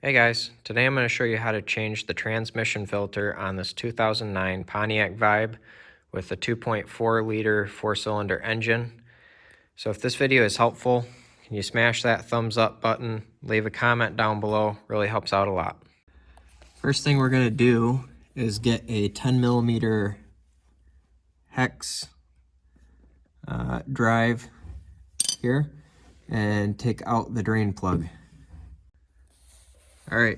Hey guys, today I'm going to show you how to change the transmission filter on this 2009 Pontiac Vibe with a 2.4 liter 4-cylinder engine. So if this video is helpful, can you smash that thumbs up button, leave a comment down below, really helps out a lot. First thing we're going to do is get a 10 millimeter hex drive here and take out the drain plug. All right.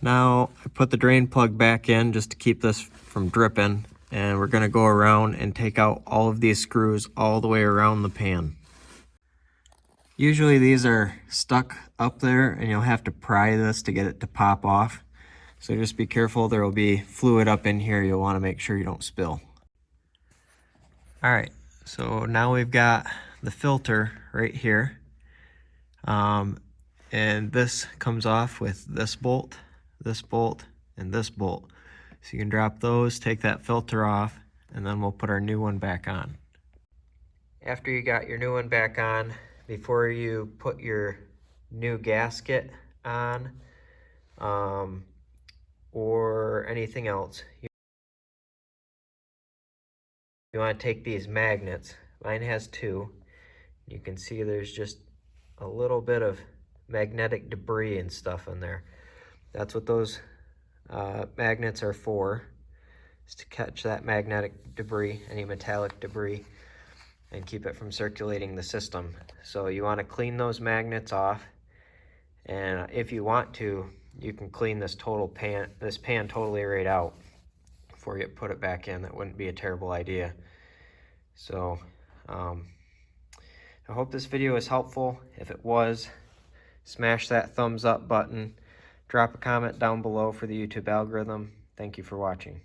Now I put the drain plug back in just to keep this from dripping, and we're going to go around and take out all of these screws all the way around the pan. Usually these are stuck up there and you'll have to pry this to get it to pop off. So just be careful, there will be fluid up in here. You'll want to make sure you don't spill. Alright, so now we've got the filter right here. And this comes off with this bolt, and this bolt. So you can drop those, take that filter off, and then we'll put our new one back on. After you got your new one back on, before you put your new gasket on, or anything else, you want to take these magnets. Mine has two. You can see there's just a little bit of magnetic debris and stuff in there. That's what those magnets are for, is to catch that magnetic debris, any metallic debris, and keep it from circulating the system. So you want to clean those magnets off, and if you want to, you can clean this pan totally right out before you put it back in. That wouldn't be a terrible idea. So I hope this video was helpful. If it was, smash that thumbs up button. Drop a comment down below for the YouTube algorithm. Thank you for watching.